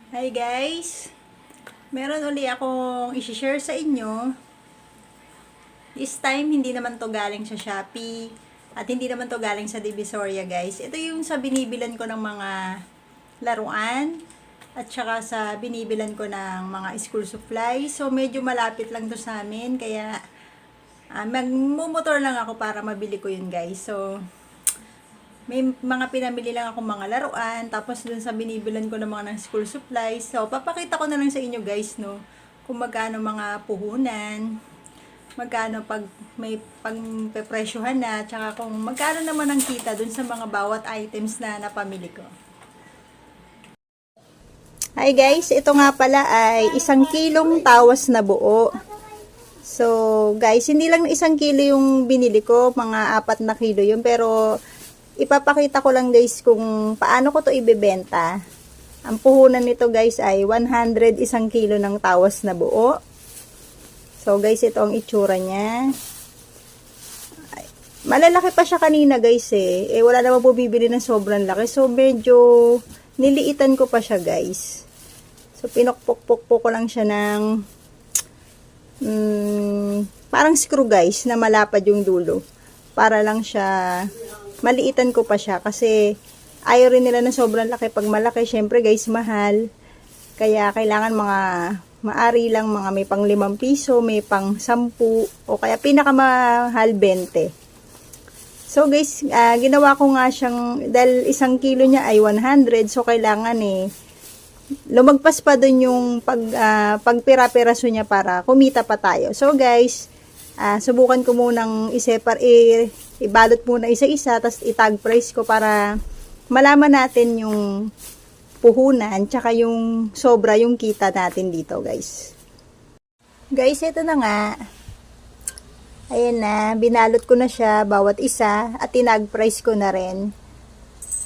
Hi guys! Meron uli akong i-share sa inyo. This time, hindi naman to galing sa Shopee at hindi naman to galing sa Divisoria guys. Ito yung sa binibilan ko ng mga laruan at saka sa binibilan ko ng mga school supplies. So, medyo malapit lang to sa amin kaya magmumotor lang ako para mabili ko yun guys. So, may mga pinamili lang ako mga laruan, tapos dun sa binibilan ko ng mga ng school supplies. So, papakita ko na lang sa inyo guys, no, kung magkano mga puhunan, magkano pag may pagpepresyohan na, tsaka kung magkano naman ang kita dun sa mga bawat items na napamili ko. Hi guys, ito nga pala ay 1 kilong tawas na buo. So, guys, hindi lang 1 kilo yung binili ko, mga 4 na kilo yun, pero ipapakita ko lang guys kung paano ko to ibebenta. Ang puhunan nito guys ay 101 kilo ng tawas na buo. So guys, ito ang itsura niya. Ay, malalaki pa siya kanina guys eh. Wala naman po bibili ng sobrang laki. So medyo niliitan ko pa siya guys. So pinukpok-pok ko lang siya ng parang screw guys na malapad yung dulo. Para lang siya maliitan ko pa siya kasi ayaw rin nila na sobrang laki. Pag malaki, syempre guys, mahal. Kaya kailangan mga maari lang mga may pang 5 piso, may pang 10, o kaya pinakamahal 20. So guys, ginawa ko nga siyang, dahil 1 kilo niya ay 100, so kailangan lumagpas pa dun yung pagpira-piraso niya para kumita pa tayo. So guys, subukan ko munang ibalot muna isa-isa, tapos itag price ko para malaman natin yung puhunan, tsaka yung sobra yung kita natin dito guys. Guys, ito na nga. Ayan na, binalot ko na siya bawat isa at tinag price ko na rin.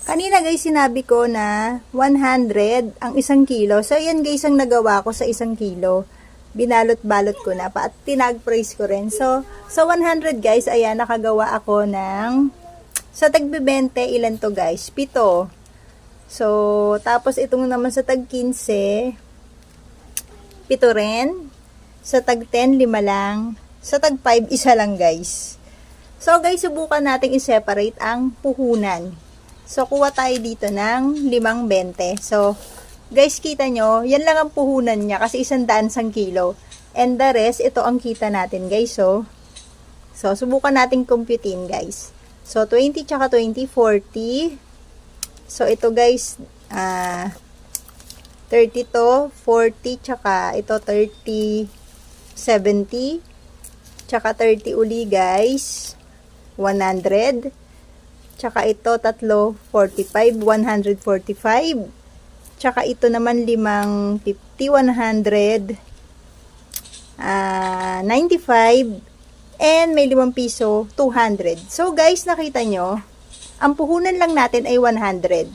Kanina guys, sinabi ko na 100 ang 1 kilo. So ayan guys ang nagawa ko sa 1 kilo. Binalot-balot ko na pa at tinag-price ko rin. So 100 guys, ayan, nakagawa ako ng, sa tag-20, ilan to guys? 7. So, tapos itong naman sa tag-15, 7 rin. Sa tag-10, 5 lang. Sa tag-5, 1 lang guys. So guys, subukan natin i-separate ang puhunan. So, kuha tayo dito ng 5.20. So, guys, kita nyo, yan lang ang puhunan niya kasi 100 kilo. And the rest, ito ang kita natin, guys. So subukan natin computein, guys. So, 20 tsaka 20, 40. So, ito, guys, 30 to, 40, tsaka ito 30, 70. Tsaka 30 uli, guys. 100. Tsaka ito, 3, 45, 145. Tsaka ito naman 5, 50, 100, 95, and may 5 piso, 200. So guys, nakita nyo, ang puhunan lang natin ay 100.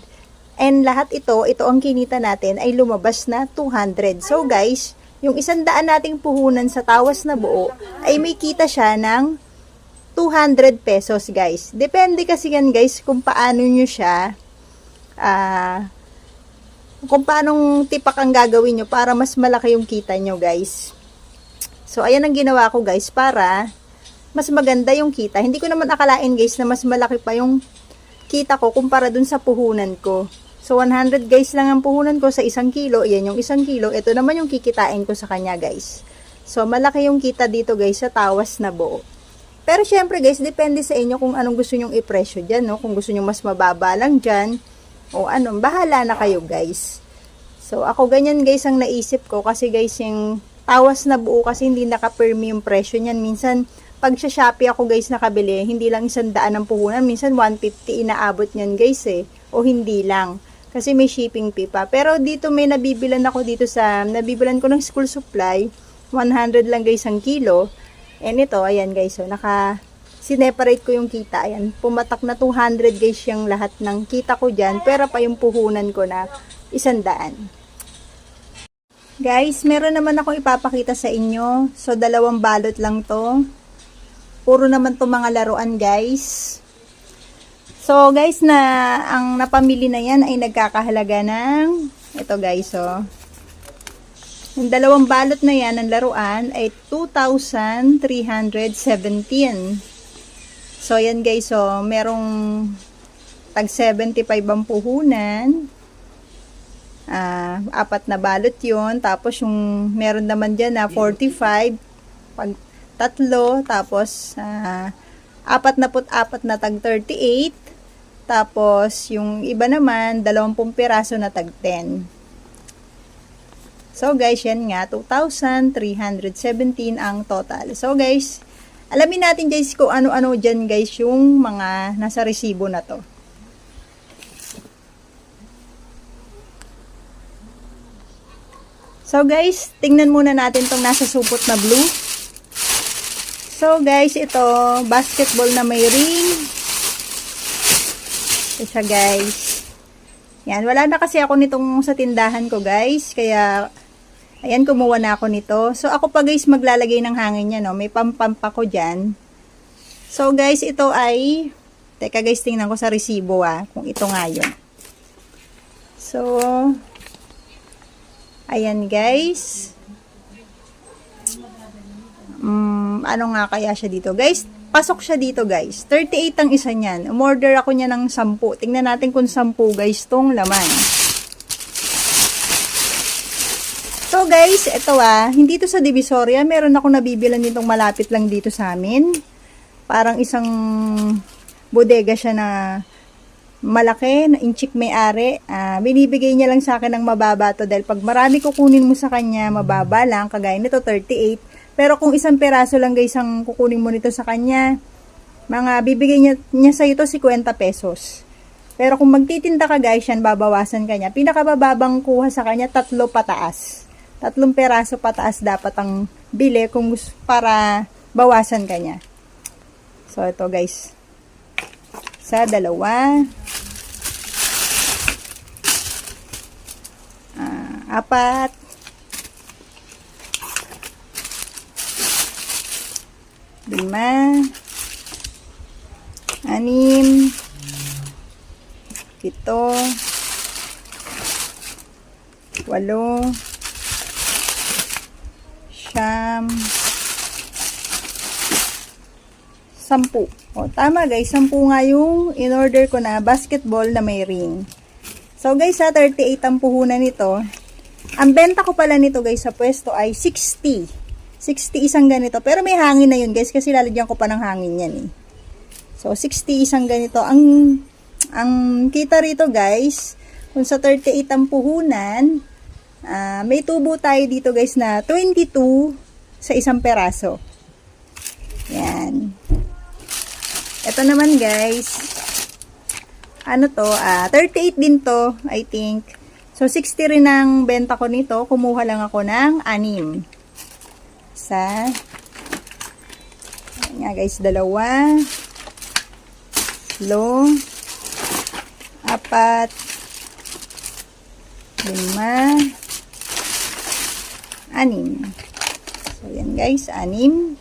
And lahat ito ang kinita natin ay lumabas na 200. So guys, yung 100 nating puhunan sa tawas na buo ay may kita siya ng 200 pesos guys. Depende kasi yan guys kung paano nyo siya kung paanong tipak ang gagawin nyo para mas malaki yung kita nyo guys. So ayan ang ginawa ko guys para mas maganda yung kita. Hindi ko naman akalain guys na mas malaki pa yung kita ko kumpara dun sa puhunan ko. So 100 guys lang ang puhunan ko sa 1 kilo. Ayan yung 1 kilo. Ito naman yung kikitain ko sa kanya guys. So malaki yung kita dito guys sa tawas na buo. Pero syempre guys, depende sa inyo kung anong gusto nyong ipresyo dyan, no? Kung gusto nyong mas mababa lang dyan o ano, bahala na kayo guys. So ako ganyan guys ang naisip ko kasi guys yung tawas na buo kasi hindi naka-firm yung presyo niyan. Minsan pag sa Shopee ako guys nakabili, hindi lang 100 ang puhunan, minsan 150 inaabot niyan guys o hindi lang. Kasi may shipping fee pa. Pero dito may nabibilan ako dito nabibilan ko ng school supply, 100 lang guys ang kilo. And ito, ayan guys, so sineparate ko yung kita. Ayan, pumatak na 200 guys yung lahat ng kita ko dyan. Pero pa yung puhunan ko na 100. Guys, meron naman akong ipapakita sa inyo. So, 2 balot lang to. Puro naman to mga laruan guys. So, guys, ang napamili na yan ay nagkakahalaga ng, ito guys, Yung dalawang balot na yan ng laruan ay 2,317. So, yan guys. So, merong tag 75 ang puhunan. Apat na balot yun. Tapos, yung meron naman dyan na 45. Pag tatlo. Tapos, 44 na tag 38. Tapos, yung iba naman, 20 piraso na tag 10. So guys, yan nga, 2,317 ang total. So guys, alamin natin guys kung ano-ano dyan guys yung mga nasa resibo na to. So guys, tingnan muna natin tong nasa supot na blue. So guys, ito, basketball na may ring. Ito siya guys. Yan, wala na kasi ako nitong sa tindahan ko guys, kaya ayan, kumuha na ako nito. So, ako pa guys maglalagay ng hangin niya, no? May pampamp ako dyan. So, guys, ito ay, teka guys, tingnan ko sa resibo, kung ito nga yun. So, ayan guys. Ano nga kaya siya dito? Guys, pasok siya dito guys. 38 ang isa niyan. Umorder ako niya ng 10. Tingnan natin kung 10 guys tong laman. So guys, ito hindi to sa Divisoria. Meron ako nabibilan nitong malapit lang dito sa amin. Parang isang bodega siya na malaki, na inchik may-ari. Binibigay niya lang sa akin ng mababa to dahil pag marami kukunin mo sa kanya, mababa lang. Kagaya nito, 38. Pero kung isang peraso lang guys ang kukunin mo nito sa kanya, bibigay niya sa ito 50 pesos. Pero kung magtitinda ka guys, yan babawasan ka niya. Pinakabababang kuha sa kanya, 3 pataas. 3 peraso pataas dapat ang bili kung gusto, para bawasan ka niya. So, ito guys. Sa 2. 4. 5. 6. 7. 8. 10. O, tama guys, 10 nga yung in-order ko na basketball na may ring. So guys, 38 ang puhunan nito. Ang benta ko pala nito guys sa pwesto ay 60. 60 isang ganito. Pero may hangin na yun guys, kasi lalagyan ko pa ng hangin yan eh. So, 60 isang ganito. Ang kita rito guys, kung sa 38 ang puhunan, may tubo tayo dito guys na 22 sa isang peraso. Yan. Ito naman guys, ano to, 38 din to, I think. So, 60 rin ang benta ko nito. Kumuha lang ako ng 6. Isa. Yan nga guys, 2. 3. 4. 5. 6. So, yan guys, 6.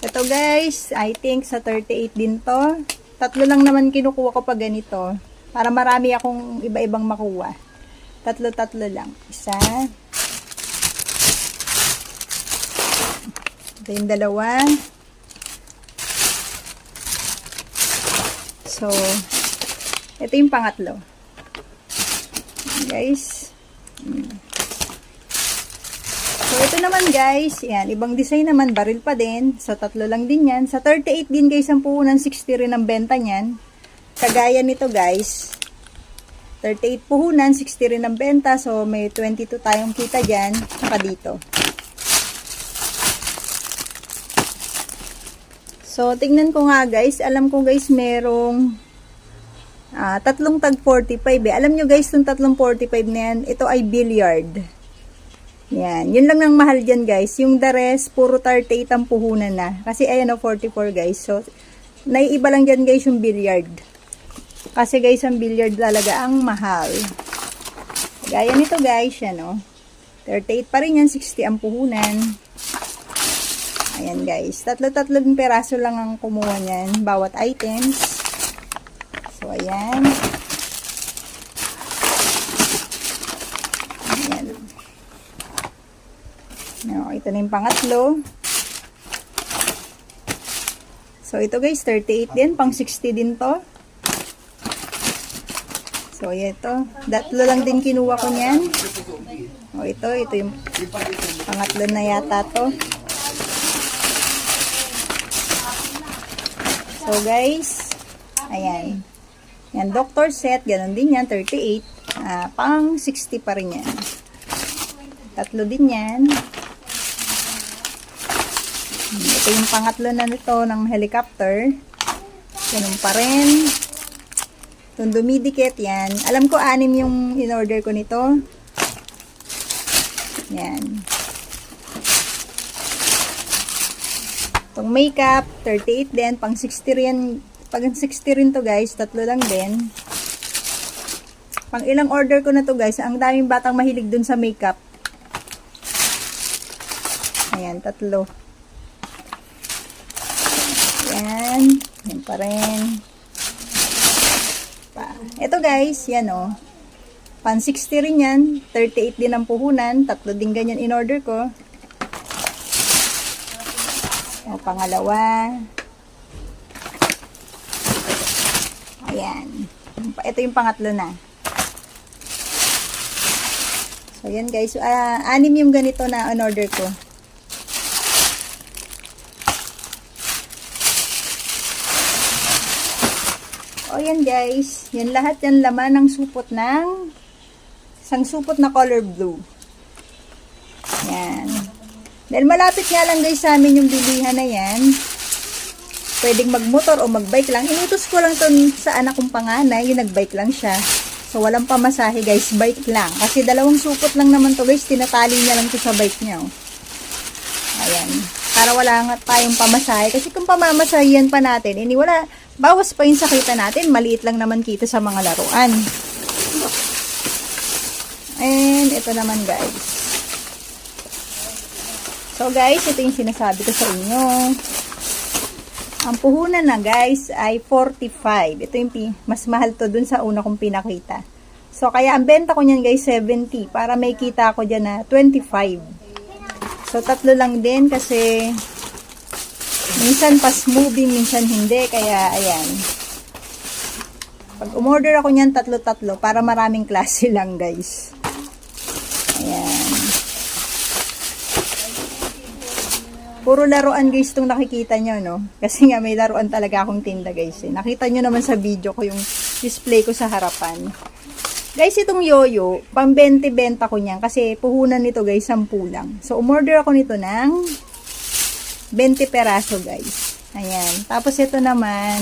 Ito guys, I think sa 38 din to. 3 lang naman kinukuha ko pa ganito. Para marami akong iba-ibang makuha. 3 lang. Isa. Ito yung 2. So, ito yung pangatlo. Guys. So, ito naman guys, yan, ibang design naman, baril pa din. So, 3 lang din yan. Sa 38 din guys, ang puhunan, 60 rin ang benta niyan. Kagaya nito guys, 38 puhunan, 60 rin ang benta. So, may 22 tayong kita dyan, saka dito. So, tingnan ko nga guys, alam ko guys, merong 3 tag 45 eh. Alam nyo guys, itong 3 45 na yan, ito ay billiard. Yan. Yun lang ang mahal dyan, guys. Yung the rest, puro 38 ang puhunan na. Kasi, ayan o, 44, guys. So, naiiba lang dyan, guys, yung billiard. Kasi, guys, ang billiard talaga ang mahal. Gaya nito, guys, yan o. 38 pa rin yan, 60 ang puhunan. Ayan, guys. 3 peraso lang ang kumuha niyan, bawat items. So, ayan. Ayan. Ito na yung pangatlo. So, ito guys, 38 din. Pang 60 din to. So, ito. Tatlo lang din kinuha ko niyan. O, ito yung pangatlo na yata to. So, guys, ayan. Yan, doctor set. Ganon din yan, 38. Pang 60 pa rin yan. Tatlo din yan. Ito yung pangatlo na nito ng helicopter. Ganun pa rin. Itong dumidikit yan. Alam ko 6 yung in-order ko nito. Yan. Itong makeup, 38 din. Pang 60 rin. Pag 60 rin to guys, tatlo lang din. Pang ilang order ko na to guys. Ang daming batang mahilig dun sa makeup. Ayan, tatlo. Yan. Yan pa rin. Ito guys, yan o. Pan 60 rin yan. 38 din ang puhunan. Tatlo din ganyan in order ko. O, pangalawa. Ayan. Ito yung pangatlo na. So, yan guys. 6 yung ganito na in order ko. O yan guys, yan lahat yan laman ng supot ng isang supot na color blue. Yan. Dahil malapit nga lang guys sa amin yung bilihan na yan. Pwedeng magmotor o magbike lang. Inutos ko lang to sa anak kong panganay, yung nagbike lang siya. So walang pamasahe guys, bike lang. Kasi 2 supot lang naman to guys, tinatali niya lang to sa bike niya. Oh. Ayan. Para wala nga tayong pamasahe. Kasi kung pamamasahihan pa natin, wala. Bawas pa yung sakita natin. Maliit lang naman kita sa mga laruan. And ito naman guys. So guys, ito yung sinasabi ko sa inyo. Ang puhunan na guys ay 45. Ito yung mas mahal to dun sa una kong pinakita. So kaya ang benta ko niyan guys 70. Para may kita ko dyan na 25. So tatlo lang din kasi minsan pas moving, minsan hindi. Kaya, ayan. Pag umorder ako niyan, tatlo-tatlo. Para maraming klase lang, guys. Ayan. Puro laruan, guys, itong nakikita nyo, no? Kasi nga, may laruan talaga akong tinda, guys. Nakita nyo naman sa video ko yung display ko sa harapan. Guys, itong yoyo, pang 20-benta ko niyan. Kasi puhunan nito, guys, 10 lang. So, umorder ako nito ng 20 peraso guys. Ayan. Tapos ito naman,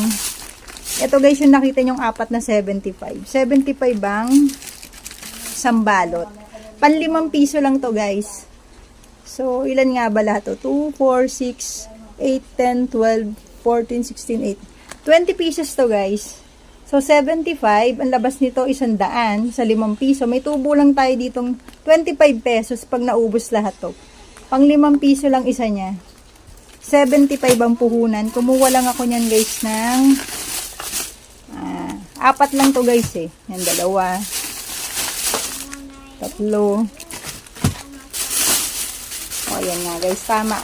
ito guys yung nakita nyong 4 na 75. 75 bang sambalot. Pan 5 piso lang to guys. So, ilan nga ba lahat to? 2, 4, 6, 8, 10, 12, 14, 16, 8. 20 pieces to guys. So, 75. Ang labas nito 100 sa 5 piso. May tubo lang tayo ditong 25 pesos pag naubos lahat to. Pang 5 piso lang isa niya. 75 ang puhunan. Kumuha lang ako niyan guys ng 4 lang to guys eh. Yan, 2, 3. O, yan nga guys. Tama,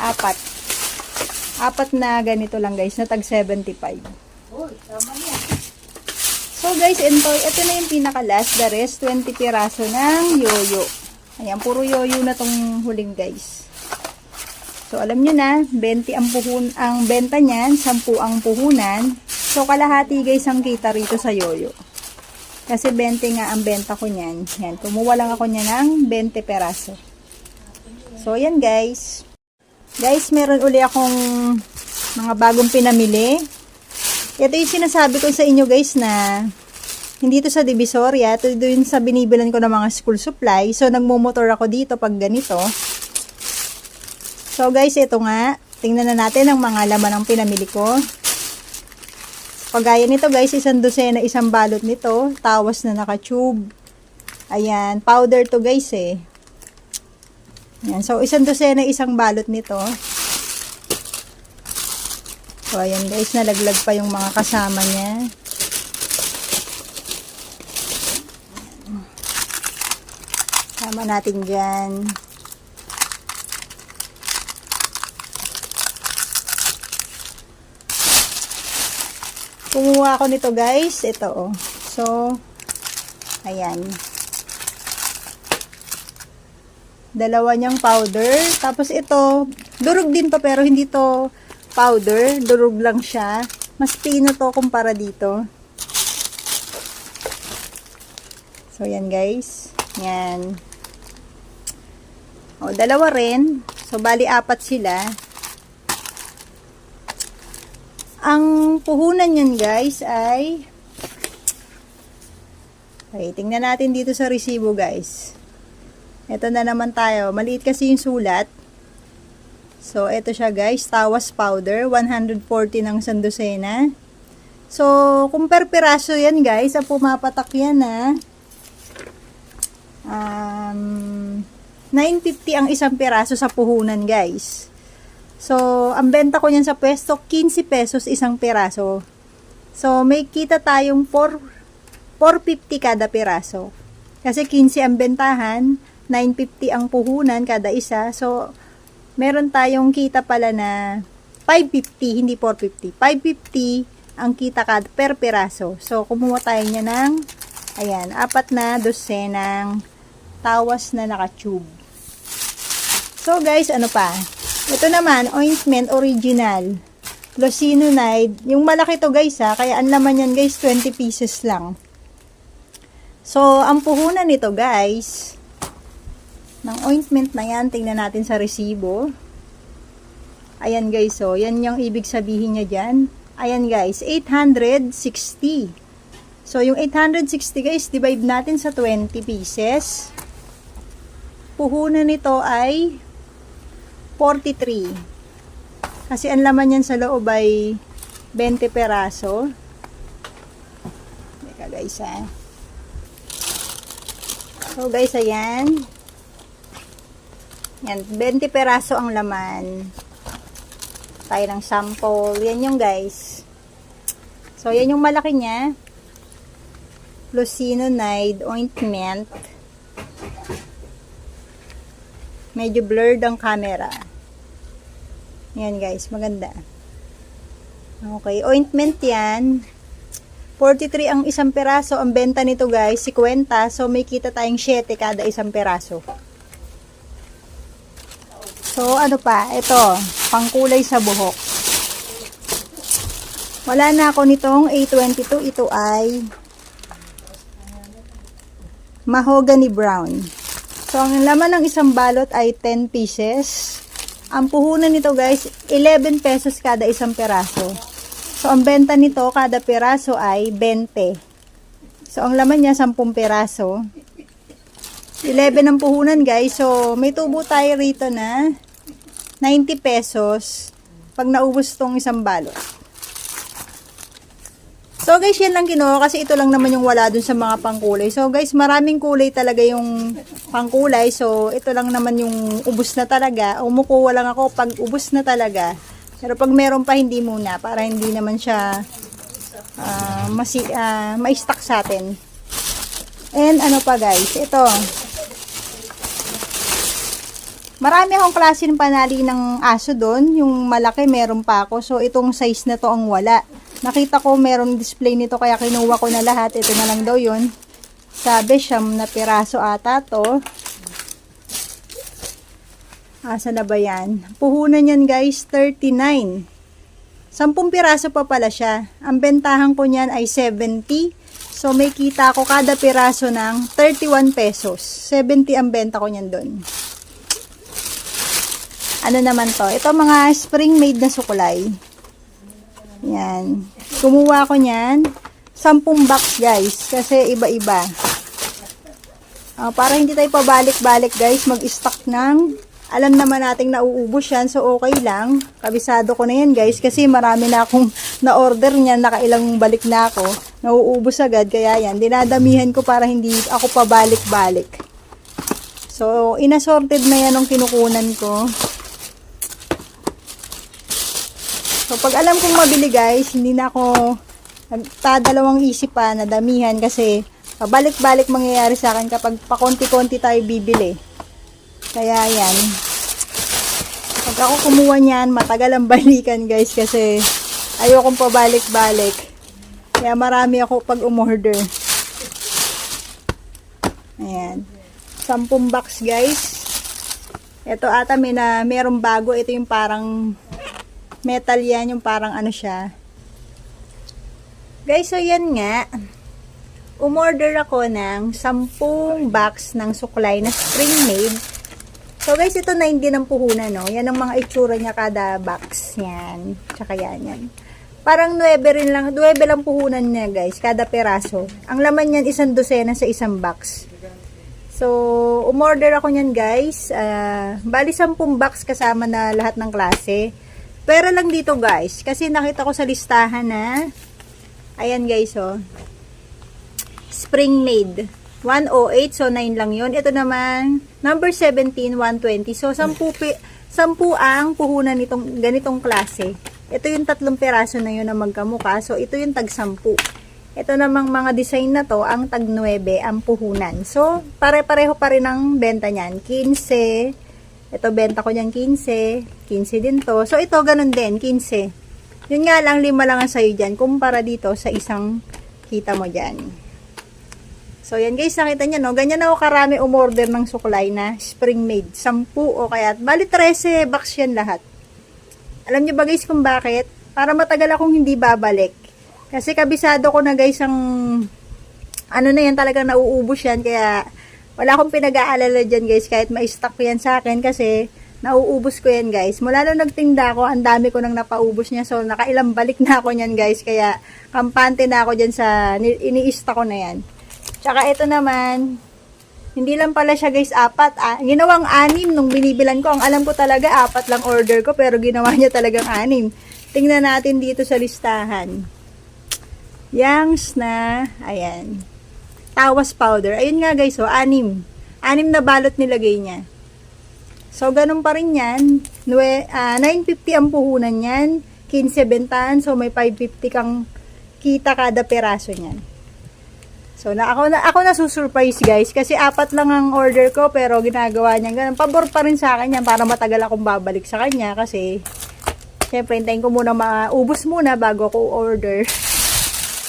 4 na ganito lang guys. Na tag 75. So guys, ito na yung pinaka last. The rest, 20 piraso ng yoyo. Ayan, puro yoyo na tong huling guys. So, alam nyo na, 20 ang benta niyan, 10 ang puhunan. So, kalahati guys ang kita rito sa yoyo. Kasi 20 nga ang benta ko niyan. Yan, kumuha lang ako niya ng 20 peraso. So, yan guys. Guys, meron uli akong mga bagong pinamili. Ito yung sinasabi ko sa inyo guys na hindi to sa Divisoria. Ito yung sa binibilan ko ng mga school supply. So, nagmumotor ako dito pag ganito. So guys, ito nga. Tingnan na natin ang mga laman ng pinamili ko. Pagaya nito guys, 1 dosena, 1 balot nito. Tawas na naka-tube. Ayan, powder to guys eh. Ayan, so 1 dosena, 1 balot nito. So ayan guys, nalaglag pa yung mga kasama niya. Sama natin dyan. Kumuha ako nito guys. Ito oh. So, ayan. Dalawa niyang powder. Tapos ito, durog din pa pero hindi to powder. Durog lang siya. Mas pino to kumpara dito. So, yan guys. Yan. O, dalawa rin. So, bali apat sila. Ang puhunan yan guys ay okay, tingnan natin dito sa resibo guys. Ito na naman tayo. Maliit kasi yung sulat. So, ito siya guys. Tawas powder. 140 ng sandosena. So, kung per piraso yan guys, ang pumapatak yan na 950 ang isang piraso sa puhunan guys. So, ang benta ko niyan sa pwesto, 15 pesos isang piraso. So, may kita tayong 450 kada piraso. Kasi 15 ang bentahan, 950 ang puhunan kada isa. So, meron tayong kita pala na 550, hindi 450. 550 ang kita kada per piraso. So, kumuha tayo niya ng, ayan, 4 na dosenang tawas na naka-tube. So, guys, ano pa? Ito naman, ointment original. Glucinonide. Yung malaki to guys ha, kaya ang laman yan guys, 20 pieces lang. So, ang puhunan nito guys, ng ointment na yan, tingnan natin sa resibo. Ayan guys, so, yan yung ibig sabihin niya dyan. Ayan guys, 860. So, yung 860 guys, divide natin sa 20 pieces. Puhunan nito ay 43. Kasi ang laman yan sa loob ay 20 peraso. Teka guys ha. So guys, ayan. Yan, 20 peraso ang laman. Tayo ng sample. Yan yung guys. So yan yung malaki niya. Glucinonide ointment. Medyo blurred ang camera. Yan guys, maganda. Okay, ointment yan. 43 ang isang peraso. Ang benta nito guys, 50. So, may kita tayong 7 kada isang peraso. So, ano pa? Ito, pangkulay sa buhok. Wala na ako nitong A22. Ito ay mahogany brown. So, ang laman ng isang balot ay 10 pieces. Ang puhunan nito guys, 11 pesos kada isang peraso. So, ang benta nito kada peraso ay 20. So, ang laman niya 10 peraso. 11 ang puhunan guys. So, may tubo tayo rito na 90 pesos pag naubos tong isang balot. So guys, yan lang kinuha kasi ito lang naman yung wala dun sa mga pangkulay. So guys, maraming kulay talaga yung pangkulay. So ito lang naman yung ubos na talaga. Umukuha lang ako pag ubos na talaga. Pero pag meron pa, hindi muna. Para hindi naman siya ma-stock sa atin. And ano pa guys, ito. Marami akong klase ng panali ng aso doon. Yung malaki meron pa ako. So itong size na to ang wala. Nakita ko merong display nito kaya kinuha ko na lahat. Ito na lang daw yun. Sabi siyam na piraso ata to. Asa na ba yan? Puhunan yan guys, 39. 10 piraso pa pala siya. Ang bentahan ko niyan ay 70. So may kita ko kada piraso ng 31 pesos. 70 ang benta ko niyan doon. Ano naman to? Ito mga spring made na sukulay. Yan. Kumuha ko niyan. 10 box guys. Kasi iba-iba. Para hindi tayo pabalik-balik guys. Mag-stock ng. Alam naman nating nauubos yan. So okay lang. Kabisado ko na yan guys. Kasi marami na akong na-order niyan. Nakailang balik na ako. Nauubos agad. Kaya yan. Dinadamihan ko para hindi ako pabalik-balik. So inasorted na yan ng kinukunan ko. So, pag alam kong mabili guys, hindi na ako nagtadalawang isip pa na damihan kasi pabalik-balik mangyayari sa akin kapag pakonti-konti tayo bibili. Kaya yan. Pag ako kumuha niyan, matagal ang balikan guys kasi ayokong pabalik-balik. Kaya marami ako pag umorder. Ayan. 10 box guys. Ito ata merong bago. Ito yung parang metal yan. Yung parang ano siya. Guys, so yan nga. Umorder ako ng 10 box ng suklay na spring made. So guys, ito 90 ng puhunan, no? Yan ang mga itsura niya kada box. Yan. Tsaka yan. Parang 9 rin lang. 9 lang puhunan niya guys, kada peraso. Ang laman niyan, 1 dosena sa isang box. So, umorder ako niyan guys. Bali 10 box kasama na lahat ng klase. Pero lang dito guys, kasi nakita ko sa listahan na, ayan guys, oh. Spring made. 108, so 9 lang yun. Ito naman, number 17, 120. So, 10 ang puhunan nitong ganitong klase. Ito yung 3 peraso na yun na magkamuka. So, ito yung tag 10. Ito namang mga design na to, ang tag 9 ang puhunan. So, pare-pareho pa rin ang benta niyan. 15. Ito, benta ko niyan 15. 15 din to. So, ito, ganun din, 15. Yun nga lang, 5 lang ang sayo dyan. Kumpara dito sa isang kita mo dyan. So, yan guys, nakita nyo, no? Ganyan ako karami umorder ng suklay na spring made. 10 o kaya, bali 13 box yan lahat. Alam nyo ba guys kung bakit? Para matagal akong hindi babalik. Kasi kabisado ko na guys ang, ano na yan, talagang nauubos yan. Kaya, wala akong pinag-aalala dyan guys, kahit ma-stock yan sa akin. Kasi, nauubos ko yan guys. Mula nung nagtinda ako, ang dami ko nang napaubos niya. So, nakailang balik na ako yan guys. Kaya, kampante na ako dyan sa, ini-stock ko na yan. Tsaka ito naman, hindi lang pala siya guys 4. Ginawang 6 nung binibilan ko. Ang alam ko talaga 4 lang order ko, pero ginawa niya talagang 6. Tingnan natin dito sa listahan. Yangs na, ayan. Tawas powder. Ayun nga guys, 6. 6 na balot nilagay niya. So, ganun pa rin yan. 950 ang puhunan yan. 15 bentahan. So, may 550 kang kita kada peraso niyan. So, ako na susurprise guys. Kasi 4 lang ang order ko. Pero ginagawa niya ganun. Pabor pa rin sa akin yan. Para matagal akong babalik sa kanya. Kasi, syempre, hintayin ko muna maubos muna bago ako order.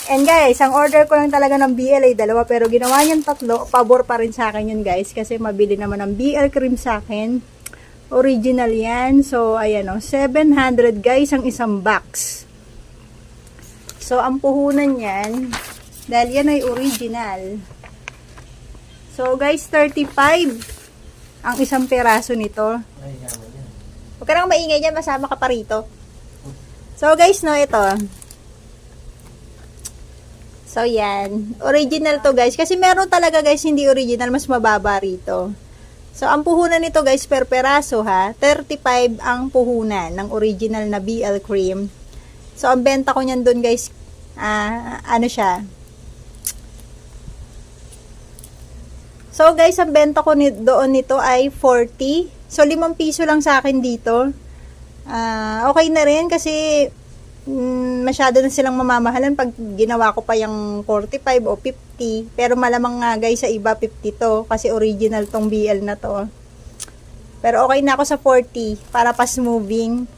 And guys, ang order ko lang talaga ng BL ay 2. Pero ginawa niyang 3. Pabor pa rin sa akin yun guys. Kasi mabili naman ng BL cream sa akin. Original yan. So, ayan o. 700 guys ang isang box. So, ang puhunan yan, dahil yan ay original. So, guys, 35 ang isang peraso nito. Huwag ka nang maingay dyan, masama ka pa rito. So, guys, no, ito. So, yan. Original to, guys. Kasi meron talaga, guys, hindi original, mas mababa rito. So, ang puhunan nito, guys, per peraso, ha, 35 ang puhunan ng original na BL cream. So, ang benta ko niyan doon, guys, ano siya, so guys, ang benta ko doon nito ay 40. So 5 piso lang sa akin dito. Okay na rin kasi masyado na silang mamamahalan pag ginawa ko pa yung 45 o 50. Pero malamang nga guys sa iba 50 to kasi original tong BL na to. Pero okay na ako sa 40 para fast moving.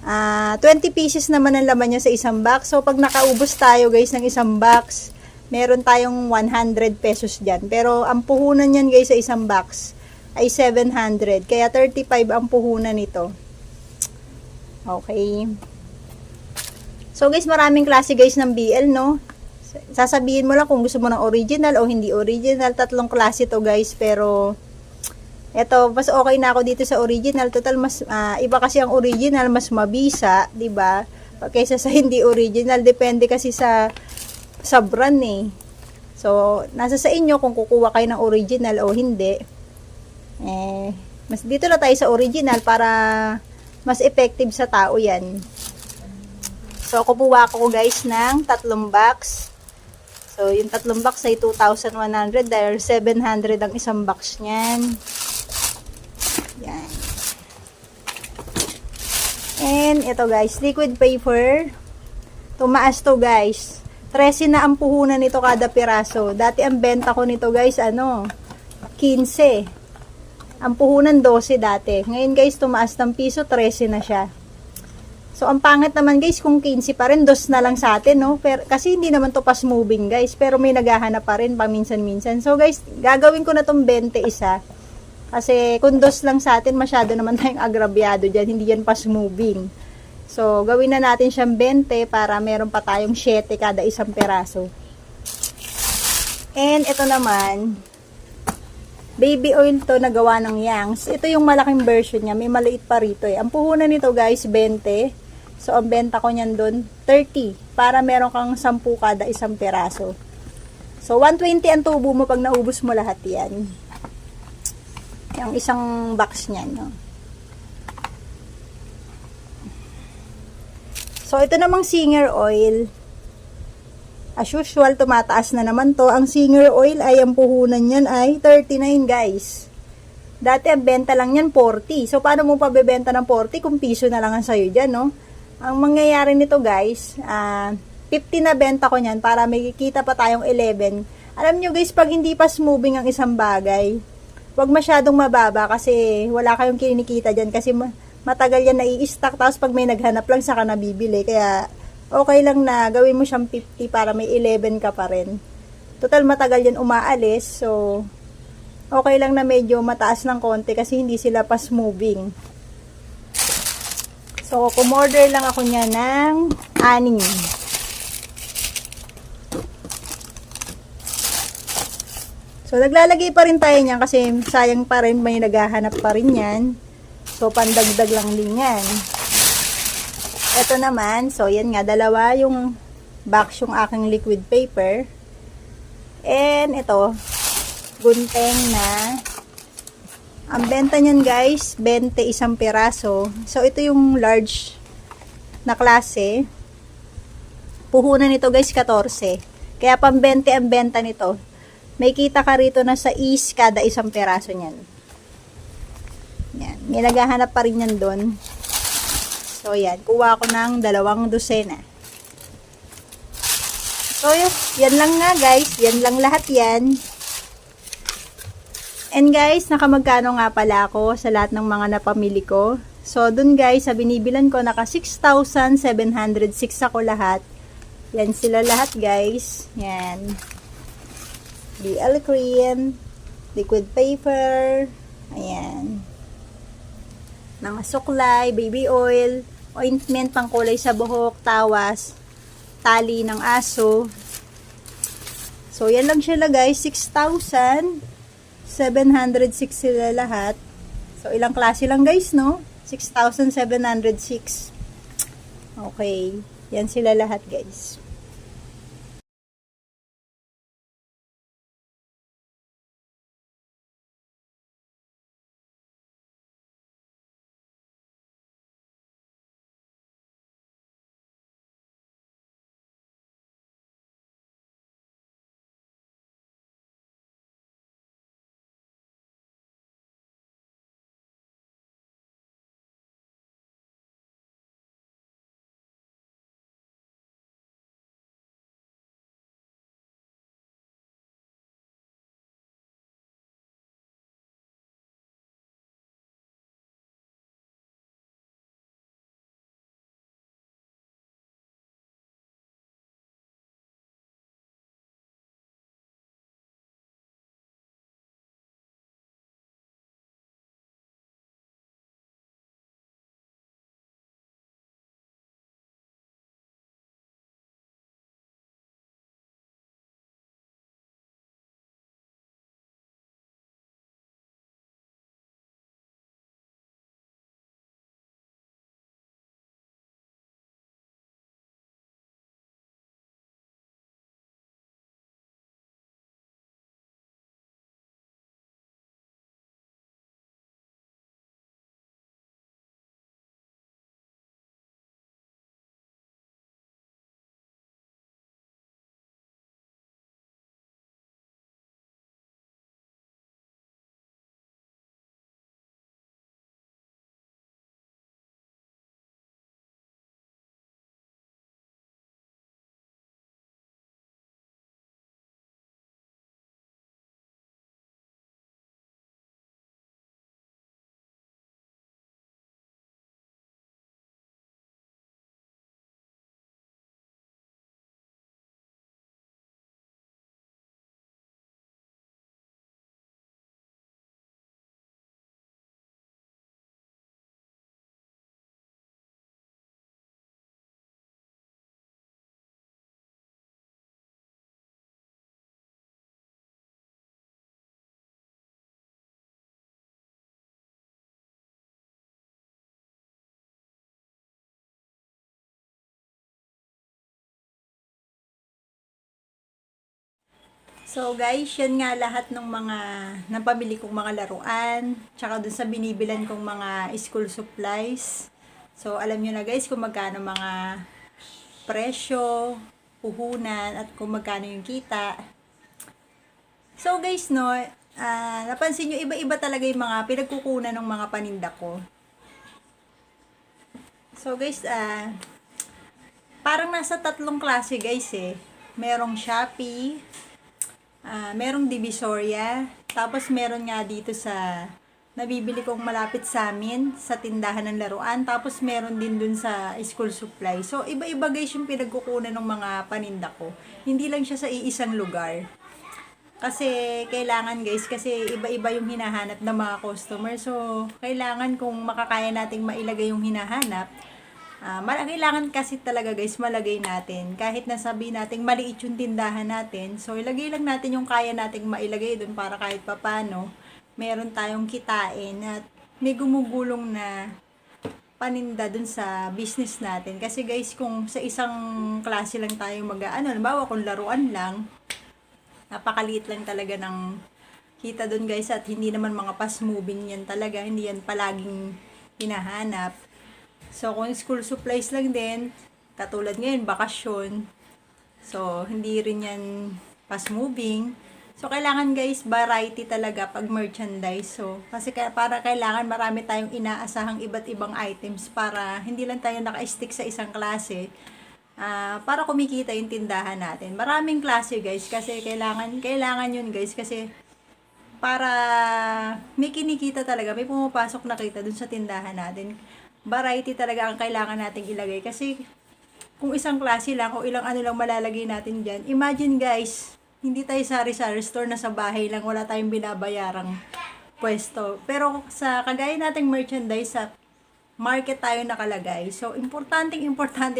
20 pieces naman ang laman niya sa isang box. So pag nakaubos tayo guys ng isang box, meron tayong 100 pesos dyan. Pero ang puhunan yan guys sa isang box ay 700. Kaya 35 ang puhunan nito. Okay. So guys, maraming klase guys ng BL, no? Sasabihin mo lang kung gusto mo ng original o hindi original. 3 klase to guys. Pero eto, mas okay na ako dito sa original. Total, mas iba kasi ang original, mas mabisa, 'di ba? Kaysa sa hindi original. Depende kasi sa brand eh. So, nasa sa inyo kung kukuha kayo ng original o hindi. Mas dito na tayo sa original para mas effective sa tao yan. So, kukuha ko guys ng 3 box. So, yung 3 box ay 2,100 dahil 700 ang isang box niyan. Yan. And, ito guys, liquid paper. Tumaas to guys. 13 na ang puhunan nito kada piraso. Dati ang benta ko nito guys, 15. Ang puhunan 12 dati. Ngayon guys, tumaas ng piso, 13 na siya. So, ang pangit naman guys, kung 15 pa rin, dos na lang sa atin, no? Pero, kasi hindi naman to fast moving guys, pero may naghahanap pa rin paminsan-minsan. So guys, gagawin ko na tong 20 isa. Kasi kung dos lang sa atin, masyado naman tayong agrabyado dyan, hindi yan fast moving. So, gawin na natin siyang 20 para meron pa tayong 7 kada isang peraso. And ito naman, baby oil to na gawa ng Yangs. Ito yung malaking version niya. May maliit pa rito eh. Ang puhunan nito guys, 20. So, ang benta ko niyan doon, 30. Para meron kang 10 kada isang peraso. So, 120 ang tubo mo pag naubos mo lahat yan. Yung isang box niyan. No? So, ito namang Singer oil. As usual, tumataas na naman to. Ang Singer oil ay, ang puhunan niyan ay 39 guys. Dati, ang benta lang yan 40. So, paano mo pa bebenta ng 40 kung piso na lang ang sayo dyan, no? Ang mangyayari nito guys, 50 na benta ko niyan para may kikita pa tayong 11. Alam nyo guys, pag hindi pa moving ang isang bagay, wag masyadong mababa kasi wala kayong kinikita dyan kasi matagal yan nai-stock. Tapos pag may naghanap lang, saka nabibili. Kaya, okay lang na gawin mo siyang 50 para may 11 ka pa rin. Total matagal yan umaalis. So, okay lang na medyo mataas ng konti kasi hindi sila fast moving. So, kumorder lang ako niya ng 6. So, naglalagay pa rin tayo niyan kasi sayang pa rin, may naghahanap pa rin yan. So, pandagdag lang din yan. Ito naman, so yan nga, dalawa yung box yung aking liquid paper. And ito, gunting na. Ang benta niyan guys, 20 isang piraso. So ito yung large na klase. Puhunan nito guys, 14. Kaya pang 20 ang benta nito. May kita ka rito na sa is kada isang piraso niyan. Yan. May naghahanap pa rin yan doon. So, yan. Kuha ko ng 2 dosena. So, yan lang nga guys. Yan lang lahat yan. And guys, nakamagkano nga pala ako sa lahat ng mga napamili ko. So, dun guys, sa binibilan ko, naka 6,706 ako lahat. Yan sila lahat guys. Yan. BL cream, liquid paper, ayan. Mga suklay, baby oil, ointment pang kulay sa buhok, tawas, tali ng aso. So, yan lang sila guys. 6,706 sila lahat. So, ilang klase lang guys, no? 6,706. Okay. Yan sila lahat guys. So guys, yan nga lahat ng mga napamili kong mga laruan, tsaka dun sa binibilan kong mga school supplies. So alam nyo na guys kung magkano mga presyo, puhunan, at kung magkano yung kita. So guys, no, napansin nyo iba-iba talaga yung mga pinagkukunan ng mga paninda ko. So guys, parang nasa tatlong klase guys eh. Merong Shopee, merong Divisoria, tapos meron nga dito sa nabibili kong malapit sa amin, sa tindahan ng laruan, tapos meron din dun sa school supply. So, iba-iba guys yung pinagkukunan ng mga paninda ko. Hindi lang siya sa iisang lugar. Kasi, kailangan guys, kasi iba-iba yung hinahanap ng mga customer. So, kailangan kung makakaya nating mailagay yung hinahanap, kailangan kasi talaga guys malagay natin. Kahit nasabi nating maliit yung tindahan natin, so ilagay lang natin yung kaya nating mailagay dun para kahit papano meron tayong kitain at may gumugulong na paninda dun sa business natin. Kasi guys, kung sa isang klase lang tayo halimbawa kung laruan lang, napakaliit lang talaga ng kita dun guys, at hindi naman mga fast moving yan talaga, hindi yan palaging hinahanap. So, kung school supplies lang din, katulad ngayon, bakasyon, so, hindi rin yan fast moving. So, kailangan guys, variety talaga pag merchandise. So, kasi para kailangan marami tayong inaasahang iba't ibang items para hindi lang tayo naka-stick sa isang klase. Para kumikita yung tindahan natin. Maraming klase guys, kasi kailangan yun guys, kasi para may kinikita talaga, may pumapasok na kita dun sa tindahan natin. Variety talaga ang kailangan nating ilagay, kasi kung isang klase lang o ilang ano lang malalagay natin dyan, imagine guys, hindi tayo sari-sari store na sa bahay lang, wala tayong binabayarang pwesto. Pero sa kagaya nating merchandise, sa market tayo nakalagay. So, importante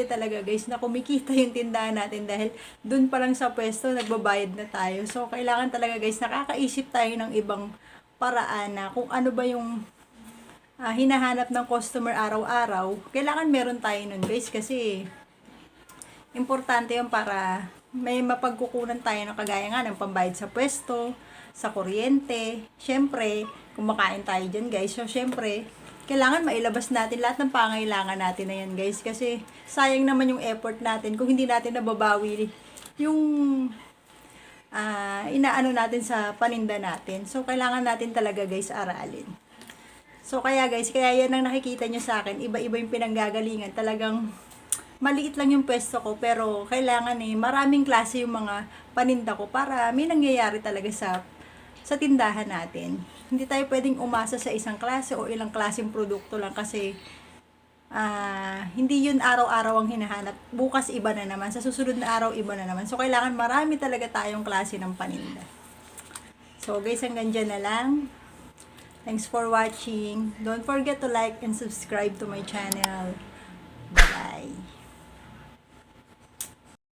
talaga guys na kumikita yung tindahan natin, dahil dun pa lang sa pwesto, nagbabayad na tayo. So, kailangan talaga guys, nakakaisip tayo ng ibang paraan na kung ano ba yung hinahanap ng customer araw-araw. Kailangan meron tayo nun guys, kasi importante yun para may mapagkukunan tayo ng kagaya nga ng pambayad sa pwesto, sa kuryente. Syempre, kumakain tayo dyan guys. So, syempre, kailangan mailabas natin lahat ng pangailangan natin na yan guys. Kasi, sayang naman yung effort natin kung hindi natin nababawi yung inaano natin sa paninda natin. So, kailangan natin talaga guys aralin. So, kaya guys, kaya yan ang nakikita nyo sa akin. Iba-iba yung pinanggagalingan. Talagang maliit lang yung pwesto ko, pero kailangan maraming klase yung mga paninda ko para may nangyayari talaga sa tindahan natin. Hindi tayo pwedeng umasa sa isang klase o ilang klaseng produkto lang, kasi hindi yun araw-araw ang hinahanap. Bukas iba na naman, sa susunod na araw iba na naman. So, kailangan marami talaga tayong klase ng paninda. So, guys, hanggang dyan na lang. Thanks for watching. Don't forget to like and subscribe to my channel. Bye-bye.